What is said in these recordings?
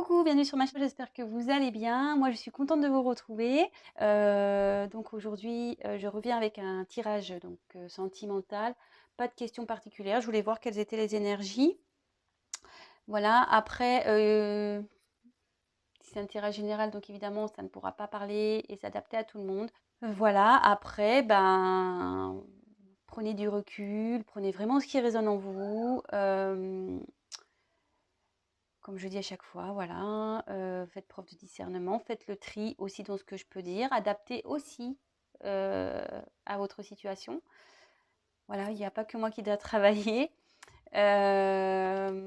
Coucou, bienvenue sur ma chaîne, j'espère que vous allez bien. Moi, je suis contente de vous retrouver. Donc aujourd'hui, je reviens avec un tirage sentimental. Pas de questions particulières. Je voulais voir quelles étaient les énergies. Voilà. Après, si c'est un tirage général, donc évidemment, ça ne pourra pas parler et s'adapter à tout le monde. Voilà. Après, prenez du recul, prenez vraiment ce qui résonne en vous. Comme je dis à chaque fois, voilà, faites preuve de discernement, faites le tri aussi dans ce que je peux dire, adaptez aussi à votre situation. Voilà, il n'y a pas que moi qui dois travailler. Voilà,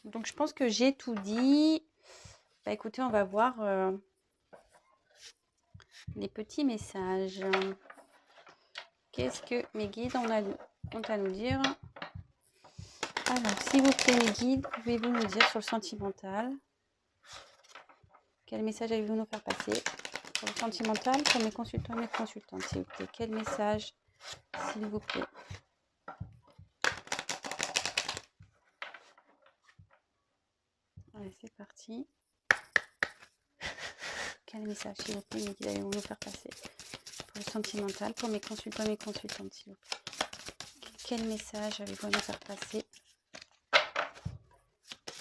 donc je pense que j'ai tout dit. Bah, écoutez, on va voir les petits messages. Qu'est-ce que mes guides ont à nous dire? Alors, s'il vous plaît, mes guides, pouvez-vous nous dire sur le sentimental? Quel message avez-vous nous faire passer pour le sentimental, pour mes consultants et mes consultantes, s'il vous plaît? Quel message, s'il vous plaît? Allez, c'est parti. Quel message, s'il vous plaît, mes guides, allez-vous nous faire passer pour le sentimental, pour mes consultants et mes consultantes, s'il vous plaît? Quel message avez-vous à nous faire passer?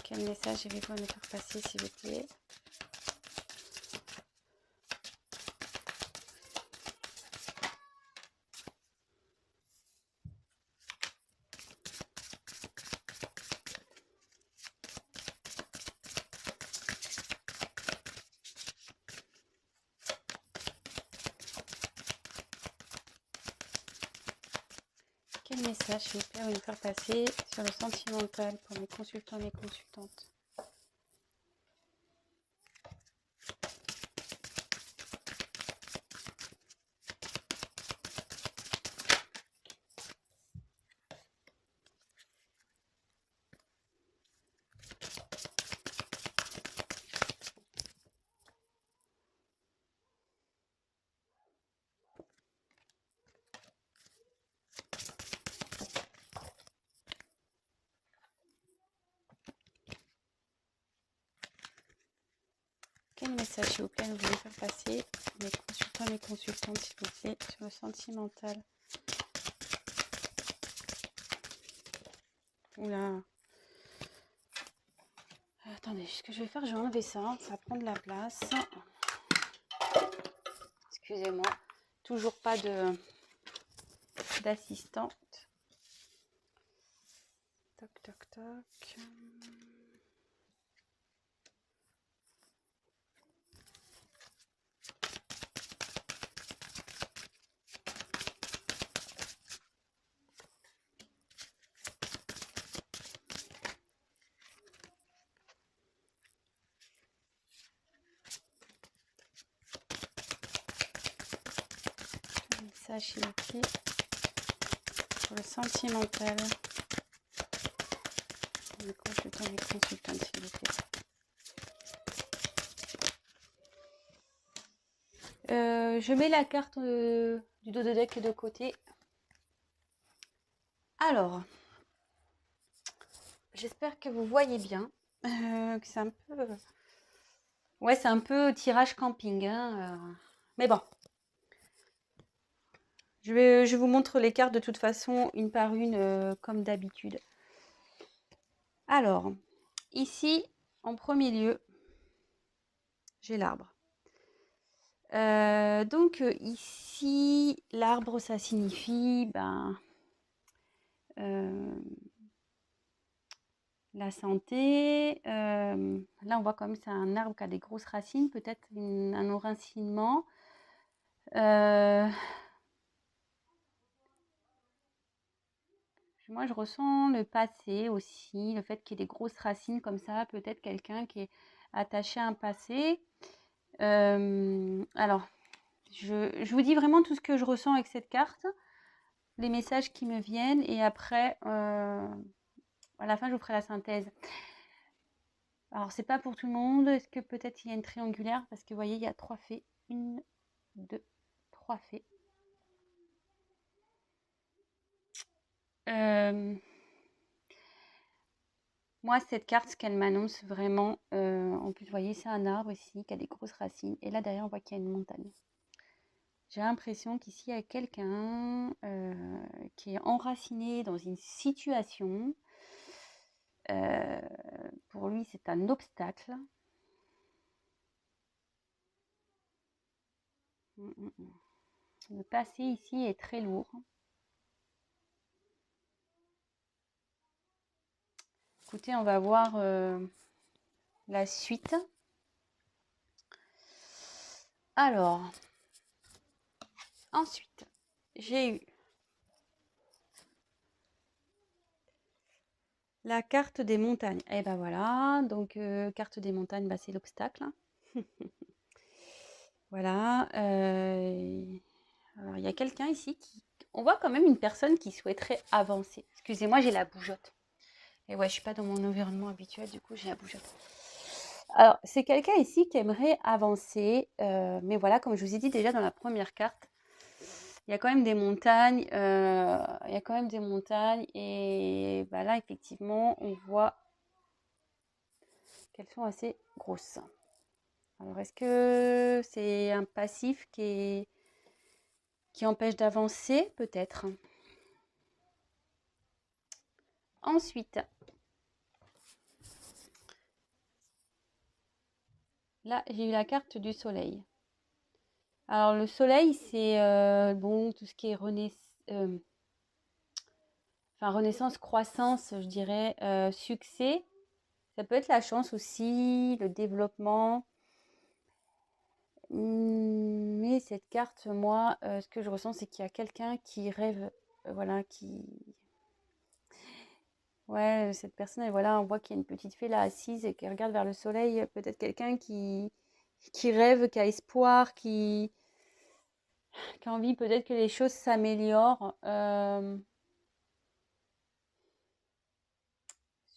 Quel message avez-vous à nous faire passer, s'il vous plaît? Quel message, s'il vous plaît, à nous faire passer sur le sentimental pour mes consultants et mes consultantes? Quel message, s'il vous plaît, vous voulez faire passer mes consultants et mes consultantes, s'il vous plaît, sur le sentimental? Oula. Attendez, ce que je vais faire, je vais enlever ça, ça va prendre la place. Excusez-moi, toujours pas d'assistante. Toc, toc, toc. Message, s'il vous plaît, pour le sentimental. Les consultants et les consultantes, s'il vous plaît. Je mets la carte du dos de deck de côté. Alors, j'espère que vous voyez bien. Que c'est un peu... Ouais, c'est un peu tirage camping. Hein, mais bon. Je vous montre les cartes de toute façon, une par une, comme d'habitude. Alors, ici, en premier lieu, j'ai l'arbre. Ici, l'arbre, ça signifie la santé. Là, on voit comme c'est un arbre qui a des grosses racines, peut-être un enracinement. Moi, je ressens le passé aussi, le fait qu'il y ait des grosses racines comme ça, peut-être quelqu'un qui est attaché à un passé. Alors, je vous dis vraiment tout ce que je ressens avec cette carte, les messages qui me viennent, et après, à la fin, je vous ferai la synthèse. Alors, c'est pas pour tout le monde. Est-ce que peut-être il y a une triangulaire? Parce que vous voyez, il y a 3 fées. 1, 2, 3 fées. Moi, cette carte, ce qu'elle m'annonce vraiment, en plus, vous voyez, c'est un arbre ici qui a des grosses racines. Et là, derrière, on voit qu'il y a une montagne. J'ai l'impression qu'ici, il y a quelqu'un qui est enraciné dans une situation. Pour lui, c'est un obstacle. Le passé ici est très lourd. Écoutez, on va voir la suite. Alors, ensuite, j'ai eu la carte des montagnes. Et ben voilà, donc carte des montagnes, bah, c'est l'obstacle. Voilà. Alors, il y a quelqu'un ici qui... On voit quand même une personne qui souhaiterait avancer. Excusez-moi, j'ai la bougeotte. Et ouais, je suis pas dans mon environnement habituel, du coup, j'ai la bougeotte. Alors, c'est quelqu'un ici qui aimerait avancer. Mais voilà, comme je vous ai dit déjà dans la première carte, il y a quand même des montagnes. Il y a quand même des montagnes. Et bah là, effectivement, on voit qu'elles sont assez grosses. Alors, est-ce que c'est un passif qui empêche d'avancer? Peut-être. Ensuite, là, j'ai eu la carte du soleil. Alors, le soleil, c'est bon, tout ce qui est renaissance, croissance, je dirais, succès. Ça peut être la chance aussi, le développement. Mais cette carte, moi, ce que je ressens, c'est qu'il y a quelqu'un qui rêve, voilà, qui... Ouais, cette personne, et voilà, on voit qu'il y a une petite fée là assise et qui regarde vers le soleil. Peut-être quelqu'un qui rêve, qui a espoir, qui a envie peut-être que les choses s'améliorent.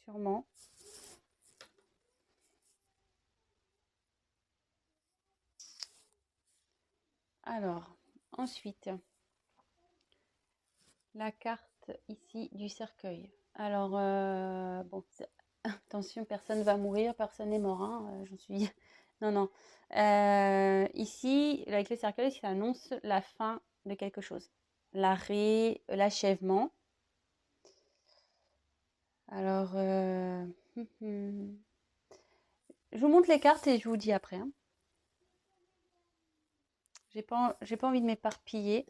Sûrement. Alors, ensuite, la carte ici du cercueil. Alors, bon, attention, personne ne va mourir, personne n'est mort, hein, j'en suis... Non, non. Ici, avec le cercueil, ça annonce la fin de quelque chose. L'arrêt, l'achèvement. Alors, je vous montre les cartes et je vous dis après. Hein. J'ai pas envie de m'éparpiller.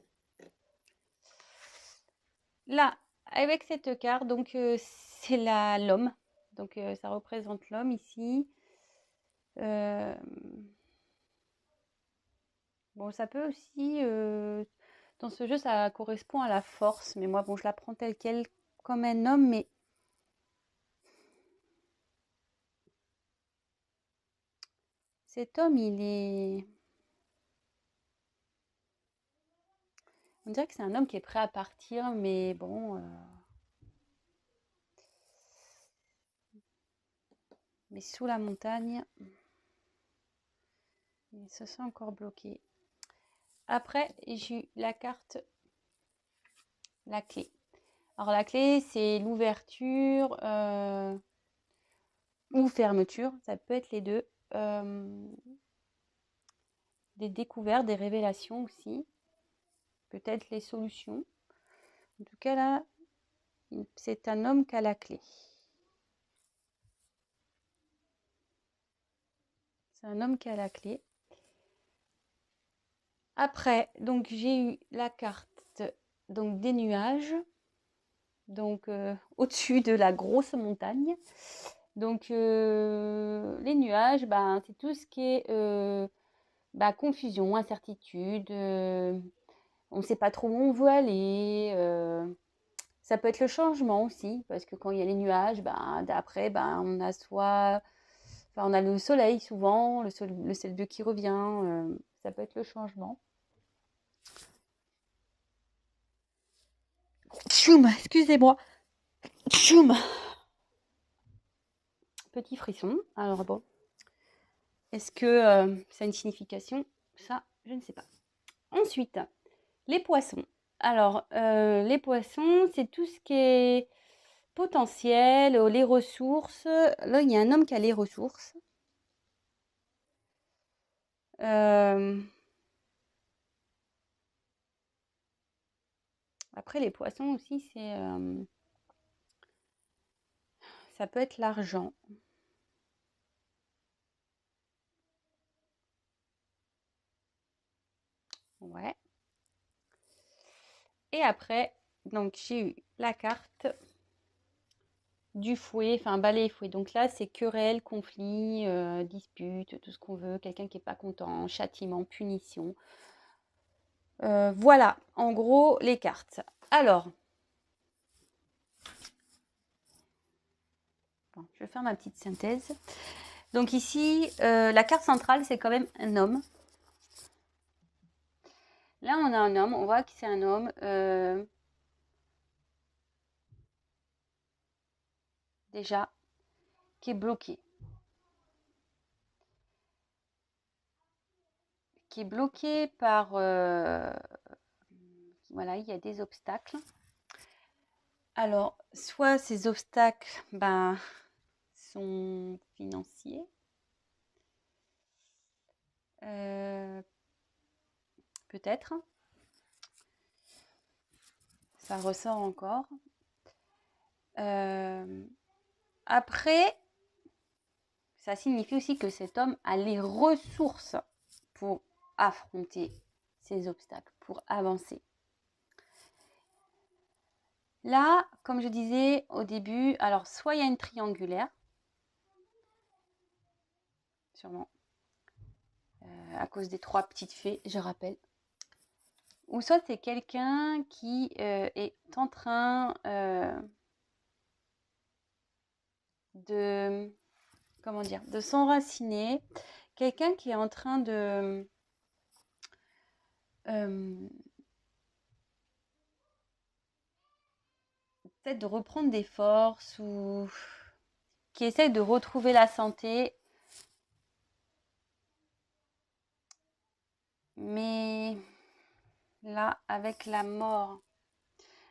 Là, avec cette carte, donc c'est l'homme. Donc ça représente l'homme ici. Bon, ça peut aussi, dans ce jeu, ça correspond à la force. Mais moi, bon, je la prends telle quelle comme un homme, mais cet homme, il est... On dirait que c'est un homme qui est prêt à partir, mais bon... Mais sous la montagne, il se sent encore bloqué. Après, j'ai eu la carte, la clé. Alors la clé, c'est l'ouverture ou fermeture, ça peut être les deux. Des découvertes, des révélations aussi. Peut-être les solutions. En tout cas, là, c'est un homme qui a la clé. C'est un homme qui a la clé. Après, donc j'ai eu la carte donc des nuages. Donc au-dessus de la grosse montagne. Donc les nuages, ben, c'est tout ce qui est confusion, incertitude. On ne sait pas trop où on veut aller. Ça peut être le changement aussi, parce que quand il y a les nuages, ben, après, ben, on a on a le soleil souvent, le ciel bleu qui revient. Ça peut être le changement. Tchoum, excusez-moi. Tchoum. Petit frisson. Alors bon, est-ce que ça a une signification? Ça, je ne sais pas. Ensuite, les poissons. Alors, les poissons, c'est tout ce qui est potentiel, les ressources. Là, il y a un homme qui a les ressources. Après, les poissons aussi, ça peut être l'argent. Ouais. Et après, donc j'ai eu la carte du fouet, enfin balai et fouet. Donc là, c'est querelle, conflit, dispute, tout ce qu'on veut. Quelqu'un qui n'est pas content, châtiment, punition. Voilà, en gros, les cartes. Alors, bon, je vais faire ma petite synthèse. Donc ici, la carte centrale, c'est quand même un homme. Là, on a un homme, on voit que c'est un homme déjà qui est bloqué. Qui est bloqué par... voilà, il y a des obstacles. Alors, soit ces obstacles sont financiers. Peut-être. Ça ressort encore. Après, ça signifie aussi que cet homme a les ressources pour affronter ces obstacles, pour avancer. Là, comme je disais au début, alors soit il y a une triangulaire, sûrement, à cause des 3 petites fées, je rappelle. Ou soit c'est quelqu'un qui est en train de, comment dire, de s'enraciner. Quelqu'un qui est en train de peut-être de reprendre des forces ou qui essaie de retrouver la santé. Mais là, avec la mort,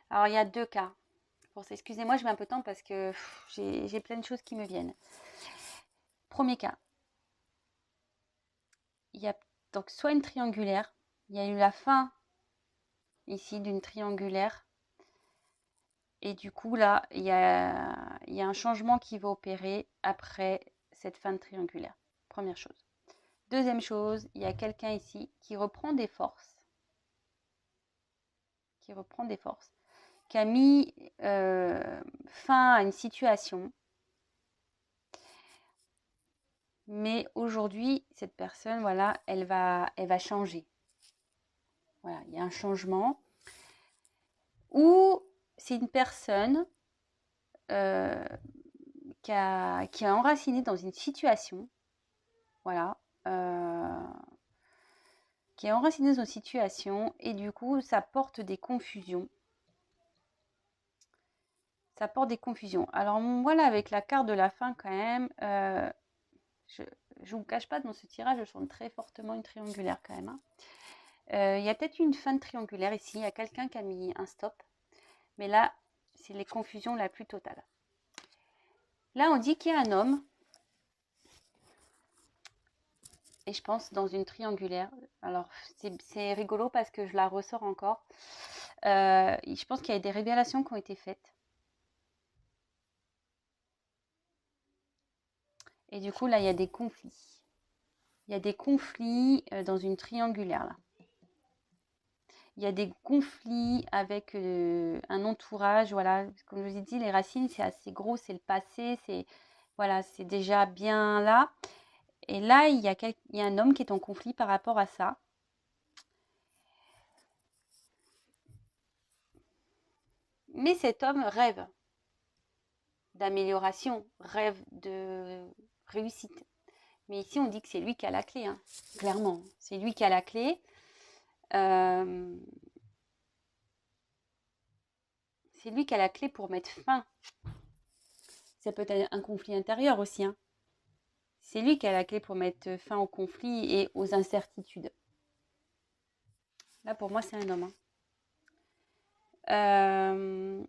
alors il y a 2 cas. Bon, excusez-moi, je mets un peu de temps parce que j'ai plein de choses qui me viennent. Premier cas, il y a donc soit une triangulaire, il y a eu la fin ici d'une triangulaire. Et du coup, là, il y a un changement qui va opérer après cette fin de triangulaire. Première chose. Deuxième chose, il y a quelqu'un ici qui reprend des forces. Qui a mis fin à une situation. Mais aujourd'hui, cette personne, voilà, elle va changer. Voilà, il y a un changement. Ou c'est une personne qui est enracinée dans une situation. Voilà. Qui est enracinée dans une situation et du coup, ça porte des confusions. Ça porte des confusions. Alors, voilà, avec la carte de la fin, quand même, je ne vous cache pas, dans ce tirage, je sens très fortement une triangulaire quand même. Il y a peut-être une fin de triangulaire ici. Il y a quelqu'un qui a mis un stop. Mais là, c'est les confusions la plus totale. Là, on dit qu'il y a un homme. Et je pense dans une triangulaire. Alors, c'est rigolo parce que je la ressors encore. Je pense qu'il y a des révélations qui ont été faites. Et du coup, là, il y a des conflits. Il y a des conflits dans une triangulaire, là. Il y a des conflits avec un entourage, voilà. Comme je vous ai dit, les racines, c'est assez gros, c'est le passé, voilà, c'est déjà bien là. Et là, il y a un homme qui est en conflit par rapport à ça. Mais cet homme rêve d'amélioration, rêve de réussite. Mais ici, on dit que c'est lui qui a la clé, hein, clairement. C'est lui qui a la clé. C'est lui qui a la clé pour mettre fin. Ça peut être un conflit intérieur aussi, hein. C'est lui qui a la clé pour mettre fin au conflit et aux incertitudes. Là, pour moi, c'est un homme, hein.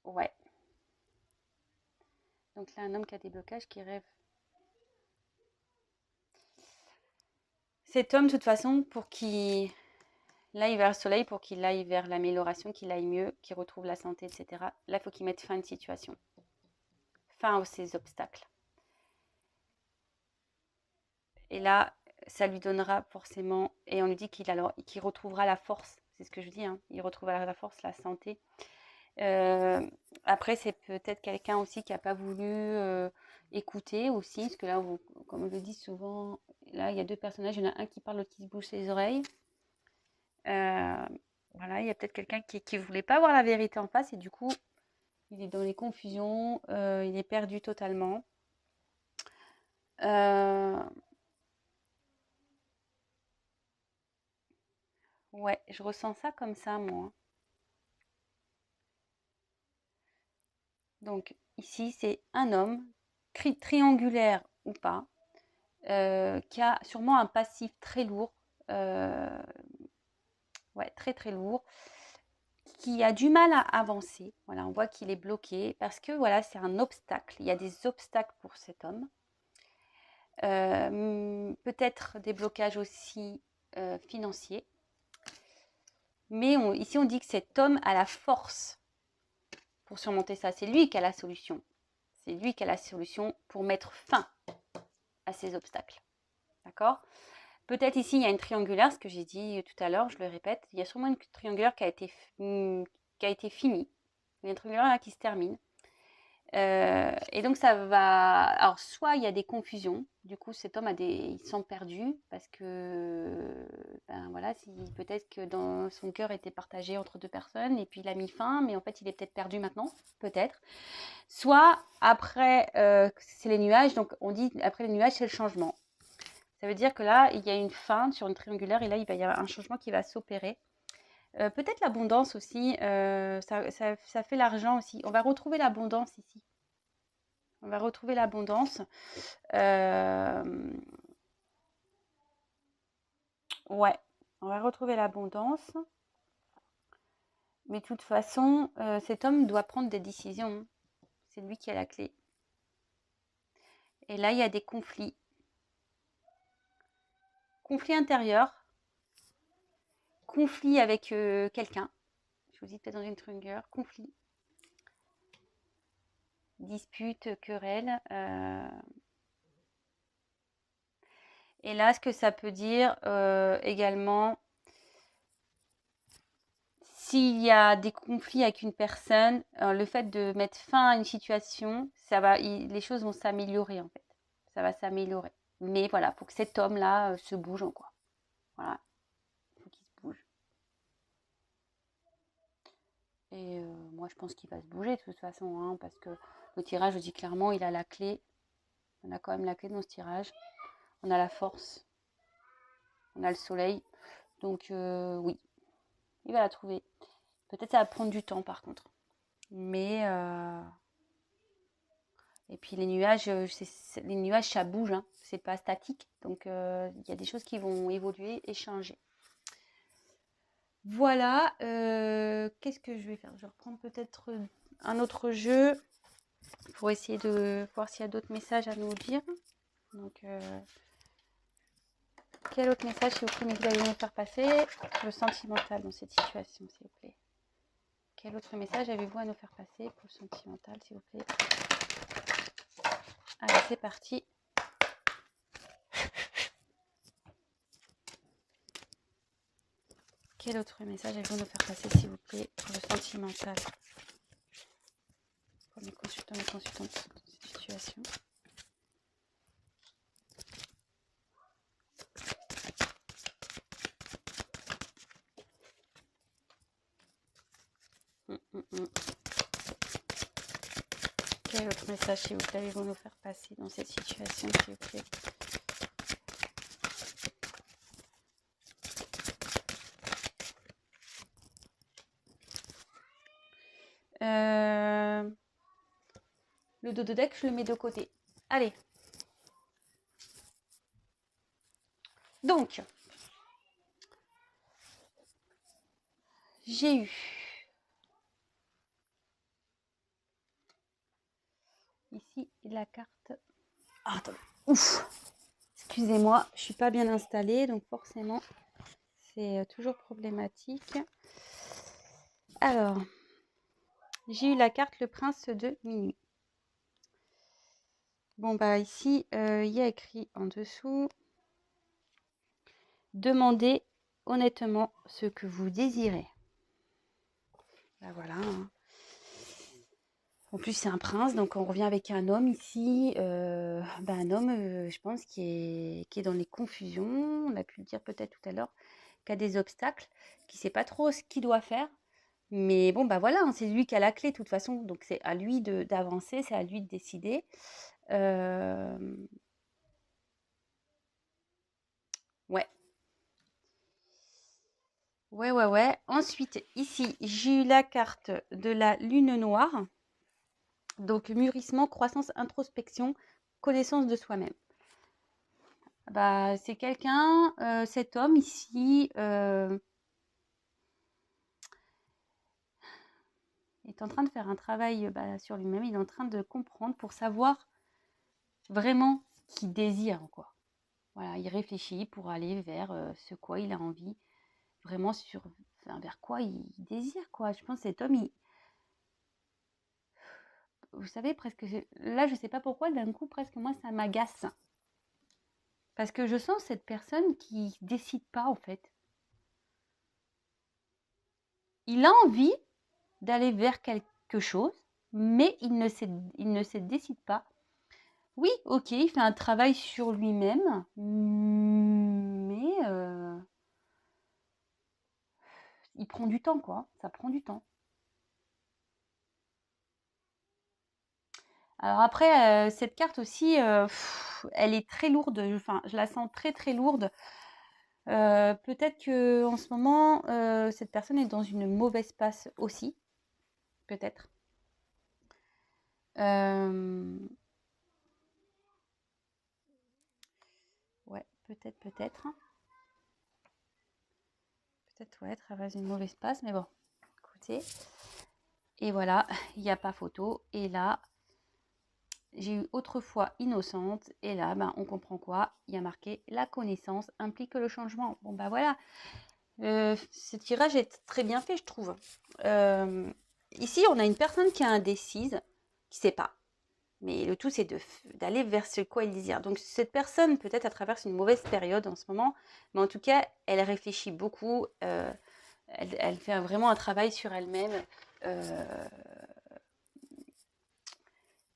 Ouais. Donc là, un homme qui a des blocages, qui rêve. Cet homme, de toute façon, pour qu'il aille vers le soleil, pour qu'il aille vers l'amélioration, qu'il aille mieux, qu'il retrouve la santé, etc. Là, il faut qu'il mette fin à une situation, fin à ces obstacles. Et là, ça lui donnera forcément, et on lui dit qu'il retrouvera la force, c'est ce que je dis, hein, il retrouvera la force, la santé. Après, c'est peut-être quelqu'un aussi qui n'a pas voulu écouter aussi, parce que là, comme je le dis souvent, là, il y a deux personnages, il y en a un qui parle, l'autre qui se bouge les oreilles. Voilà, il y a peut-être quelqu'un qui voulait pas voir la vérité en face, et du coup, il est dans les confusions, il est perdu totalement. Ouais, je ressens ça comme ça, moi. Donc ici, c'est un homme, triangulaire ou pas, qui a sûrement un passif très lourd, ouais, très très lourd, qui a du mal à avancer. Voilà, on voit qu'il est bloqué parce que voilà, c'est un obstacle. Il y a des obstacles pour cet homme. Peut-être des blocages aussi financiers. Mais ici, on dit que cet homme a la force pour surmonter ça. C'est lui qui a la solution. C'est lui qui a la solution pour mettre fin à ces obstacles. D'accord? Peut-être ici, il y a une triangulaire, ce que j'ai dit tout à l'heure, je le répète. Il y a sûrement une triangulaire qui a été finie. Il y a une triangulaire là qui se termine. Et donc ça va. Alors soit il y a des confusions, du coup cet homme il se sent perdu parce que ben voilà, peut-être que dans son cœur était partagé entre deux personnes et puis il a mis fin, mais en fait il est peut-être perdu maintenant, peut-être. Soit après c'est les nuages, donc on dit après les nuages c'est le changement. Ça veut dire que là il y a une fin sur une triangulaire et là il va y avoir un changement qui va s'opérer. Peut-être l'abondance aussi, ça fait l'argent aussi. On va retrouver l'abondance ici. On va retrouver l'abondance. Ouais, on va retrouver l'abondance. Mais de toute façon, cet homme doit prendre des décisions. C'est lui qui a la clé. Et là, il y a des conflits. Conflits intérieurs. Conflits avec quelqu'un. Je vous dis peut-être dans une trigger. Conflit. Dispute, querelle. Et là, ce que ça peut dire également, s'il y a des conflits avec une personne, le fait de mettre fin à une situation, les choses vont s'améliorer en fait. Ça va s'améliorer. Mais voilà, il faut que cet homme-là se bouge, quoi. Voilà, il faut qu'il se bouge. Et moi, je pense qu'il va se bouger de toute façon, hein, parce que le tirage, je dis clairement, il a la clé. On a quand même la clé dans ce tirage. On a la force. On a le soleil. Donc oui, il va la trouver. Peut-être ça va prendre du temps par contre. Mais et puis les nuages, ça bouge, hein. C'est pas statique. Donc il y a des choses qui vont évoluer et changer. Voilà. Qu'est-ce que je vais faire? Je vais reprendre peut-être un autre jeu pour essayer de voir s'il y a d'autres messages à nous dire. Donc quel autre message, s'il vous plaît, vous allez me faire passer? Le sentimental dans cette situation, s'il vous plaît. Quel autre message avez-vous à nous faire passer pour le sentimental, s'il vous plaît? Allez, c'est parti. Quel autre message avez-vous à nous faire passer, s'il vous plaît, pour le sentimental? Pour mes consultants et consultantes dans cette situation. Quel autre message, s'il vous plaît, allez-vous nous faire passer dans cette situation, s'il vous plaît? Le dos de deck, je le mets de côté. Allez. Donc, j'ai eu ici la carte. Ah, attendez. Ouf. Excusez-moi, je suis pas bien installée, donc forcément, c'est toujours problématique. Alors, j'ai eu la carte le prince de minuit. Bon, bah ici, il y a écrit en dessous. Demandez honnêtement ce que vous désirez. Bah voilà. Hein. En plus, c'est un prince, donc on revient avec un homme ici. Un homme, je pense, qui est dans les confusions. On a pu le dire peut-être tout à l'heure, qui a des obstacles, qui ne sait pas trop ce qu'il doit faire. Mais bon, bah voilà, hein, c'est lui qui a la clé de toute façon. Donc c'est à lui d'avancer, c'est à lui de décider. Ouais. Ouais. Ensuite, ici, j'ai eu la carte de la lune noire. Donc, mûrissement, croissance, introspection, connaissance de soi-même. Bah, c'est quelqu'un, cet homme ici, est en train de faire un travail sur lui-même. Il est en train de comprendre pour savoir vraiment ce qu'il désire, quoi. Voilà, il réfléchit pour aller vers ce quoi il a envie, vraiment vers quoi il désire, quoi. Je pense que cet homme, vous savez, presque, là, je sais pas pourquoi, d'un coup, presque moi, ça m'agace. Parce que je sens cette personne qui décide pas, en fait. Il a envie d'aller vers quelque chose, mais il ne se décide pas. Oui, ok, il fait un travail sur lui-même, mais il prend du temps, quoi. Ça prend du temps. Alors après, cette carte aussi, elle est très lourde. Enfin, je la sens très très lourde. Peut-être que en ce moment, cette personne est dans une mauvaise passe aussi, peut-être. Ouais, peut-être. Peut-être, ouais, traverse une mauvaise passe, mais bon, écoutez. Et voilà, il n'y a pas photo. Et là, j'ai eu autrefois innocente. Et là, on comprend quoi? Il y a marqué la connaissance implique le changement. Bon, bah voilà. Ce tirage est très bien fait, je trouve. Ici, on a une personne qui est indécise, qui ne sait pas. Mais le tout, c'est d'aller vers ce quoi il désire. Donc, cette personne, peut-être, elle traverse une mauvaise période en ce moment. Mais en tout cas, elle réfléchit beaucoup. Elle fait vraiment un travail sur elle-même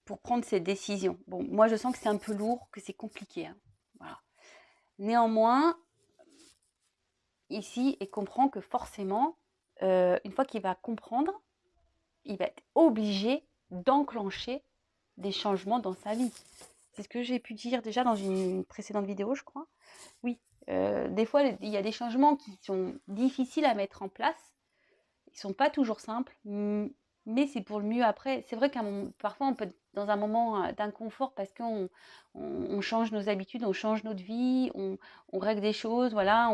pour prendre ses décisions. Bon, moi, je sens que c'est un peu lourd, que c'est compliqué. Hein. Voilà. Néanmoins, ici, il comprend que forcément, une fois qu'il va comprendre, il va être obligé d'enclencher des changements dans sa vie. C'est ce que j'ai pu dire déjà dans une précédente vidéo, je crois. Oui, des fois, il y a des changements qui sont difficiles à mettre en place. Ils ne sont pas toujours simples, mais c'est pour le mieux après. C'est vrai parfois, on peut être dans un moment d'inconfort parce qu'on change nos habitudes, on change notre vie, on règle des choses, voilà.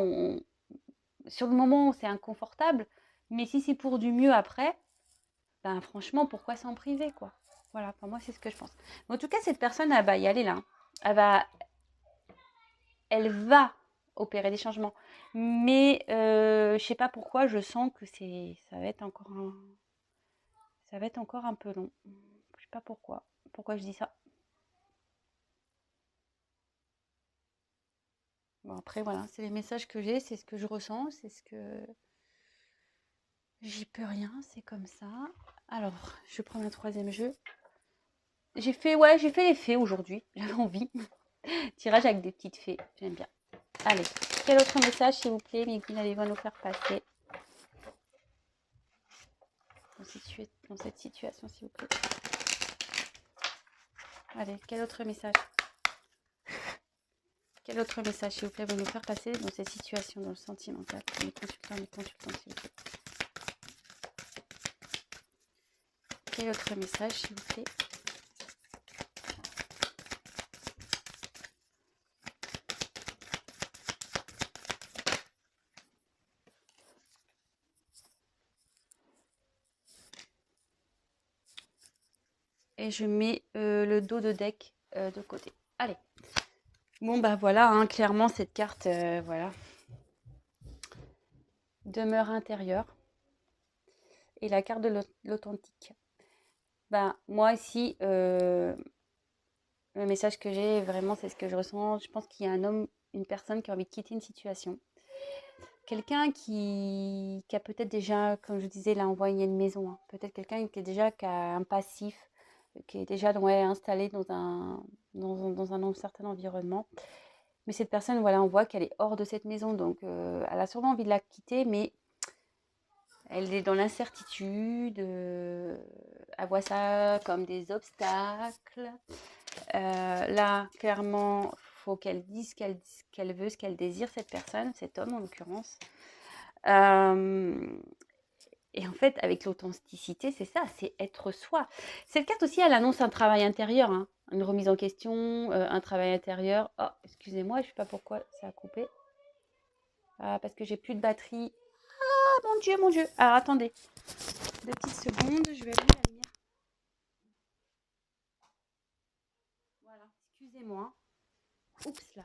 Sur le moment, c'est inconfortable, mais si c'est pour du mieux après, franchement, pourquoi s'en priver, quoi. Voilà, pour moi, c'est ce que je pense. Mais en tout cas, cette personne, elle va y aller là. Elle va opérer des changements. Mais je sais pas pourquoi, je sens que ça va être encore un peu long. Je sais pas pourquoi. Pourquoi je dis ça. Bon, après, voilà, c'est les messages que j'ai, c'est ce que je ressens, c'est ce que... J'y peux rien, c'est comme ça. Alors, je prends un troisième jeu. J'ai fait les fées aujourd'hui. J'avais envie. Tirage avec des petites fées. J'aime bien. Allez, quel autre message, s'il vous plaît, Miguel, allez-vous nous faire passer dans cette situation, s'il vous plaît. Allez, quel autre message? Quel autre message, s'il vous plaît, vous nous faire passer dans cette situation, dans le sentimental? Les consultants, s'il vous plaît. Quel autre message, s'il vous plaît? et je mets le dos de deck de côté. Allez. Bon, bah voilà, hein, clairement, cette carte, voilà. Demeure intérieure. Et la carte de l'authentique. Ben, moi ici, le message que j'ai, vraiment, c'est ce que je ressens. Je pense qu'il y a un homme, une personne qui a envie de quitter une situation. Quelqu'un qui a peut-être déjà, comme je disais, là, on voit, il y a une maison. Hein. Peut-être quelqu'un qui a un passif, qui est déjà installé dans un certain environnement. Mais cette personne, voilà, on voit qu'elle est hors de cette maison. Donc, elle a sûrement envie de la quitter, mais elle est dans l'incertitude. Elle voit ça comme des obstacles. Là, clairement, faut qu'elle dise ce qu'elle veut, ce qu'elle désire, cette personne, cet homme en l'occurrence. Et en fait, avec l'authenticité, c'est ça, c'est être soi. Cette carte aussi, elle annonce un travail intérieur, hein, une remise en question, un travail intérieur. Oh, excusez-moi, je ne sais pas pourquoi ça a coupé. Parce que j'ai plus de batterie. Ah, mon Dieu, mon Dieu. Alors, attendez. 2 petites secondes, je vais allumer la lumière. Voilà, excusez-moi. Oups, là.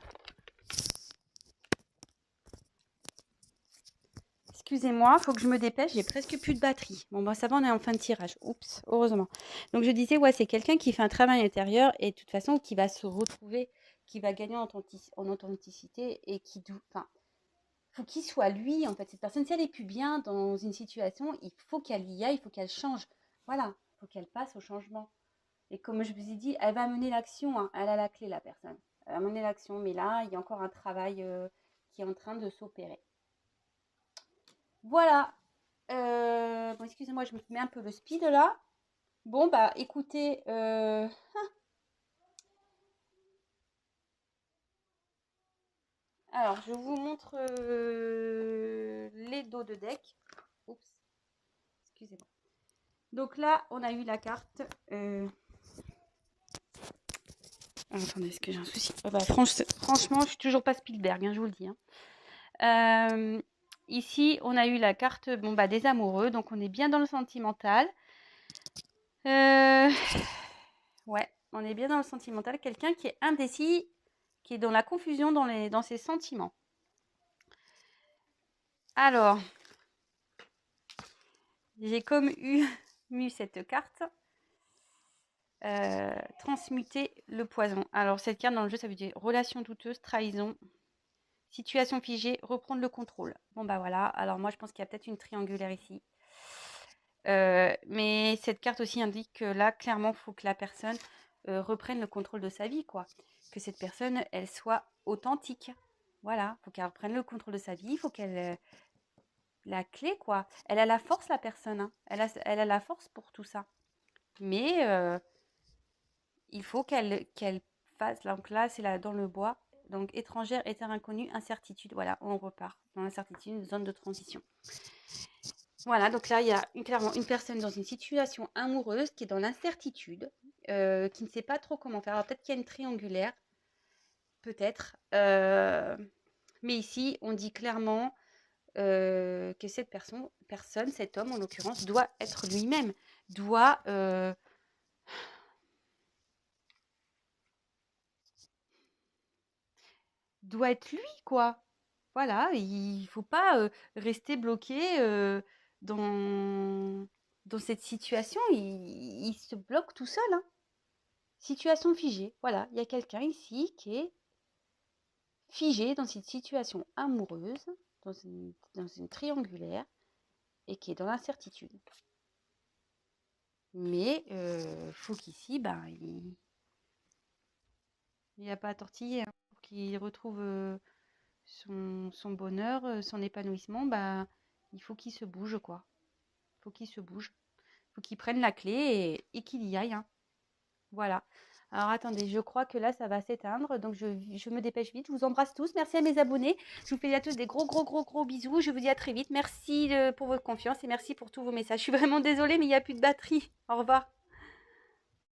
Excusez-moi, il faut que je me dépêche, j'ai presque plus de batterie. Bon, bah ça va, on est en fin de tirage. Oups, heureusement. Donc, je disais, ouais, c'est quelqu'un qui fait un travail intérieur et de toute façon, qui va se retrouver, qui va gagner en authenticité et qui... Enfin, faut qu'il soit lui, en fait. Cette personne, si elle est plus bien dans une situation, il faut qu'elle y aille, il faut qu'elle change. Voilà, il faut qu'elle passe au changement. Et comme je vous ai dit, elle va mener l'action, hein. Elle a la clé, la personne. Elle va mener l'action, mais là, il y a encore un travail qui est en train de s'opérer. Voilà. Bon, excusez-moi, je me mets un peu le speed là. Bon, bah écoutez, alors je vous montre les dos de deck. Oups, excusez-moi. Donc là, on a eu la carte. Attendez, est-ce que j'ai un souci? Franchement, je suis toujours pas Spielberg, hein, je vous le dis. Hein. Ici, on a eu la carte des amoureux, donc on est bien dans le sentimental. Ouais, on est bien dans le sentimental. Quelqu'un qui est indécis, qui est dans la confusion dans ses sentiments. Alors, j'ai comme eu cette carte. Transmuter le poison. Alors, cette carte dans le jeu, ça veut dire relation douteuse, trahison, situation figée, reprendre le contrôle. Bon, bah voilà. Alors, moi, je pense qu'il y a peut-être une triangulaire ici. Mais cette carte aussi indique que là, clairement, il faut que la personne reprenne le contrôle de sa vie, quoi. Que cette personne, elle soit authentique. Voilà, il faut qu'elle reprenne le contrôle de sa vie, il faut qu'elle... la clé, quoi. Elle a la force, la personne. Hein. Elle a la force pour tout ça. Mais il faut qu'elle fasse... Donc là, c'est dans le bois. Donc, étrangère, terre inconnue, incertitude. Voilà, on repart dans l'incertitude, zone de transition. Voilà, donc là, il y a clairement une personne dans une situation amoureuse qui est dans l'incertitude, qui ne sait pas trop comment faire. Alors, peut-être qu'il y a une triangulaire, peut-être. Mais ici, on dit clairement que cette personne, cet homme en l'occurrence, doit être lui-même, doit être lui, quoi. Voilà, il faut pas rester bloqué dans cette situation. Il se bloque tout seul. Hein. Situation figée. Voilà, il y a quelqu'un ici qui est figé dans cette situation amoureuse, dans une triangulaire, et qui est dans l'incertitude. Mais faut qu'ici, il n'y a pas à tortiller. Hein. Pour qu'il retrouve son bonheur, son épanouissement, il faut qu'il se bouge, quoi. Il faut qu'il se bouge. Il faut qu'il prenne la clé et qu'il y aille. Hein. Voilà. Alors attendez, je crois que là ça va s'éteindre, donc je me dépêche vite. Je vous embrasse tous. Merci à mes abonnés. Je vous fais à tous des gros bisous. Je vous dis à très vite. Merci pour votre confiance et merci pour tous vos messages. Je suis vraiment désolée, mais il n'y a plus de batterie. Au revoir.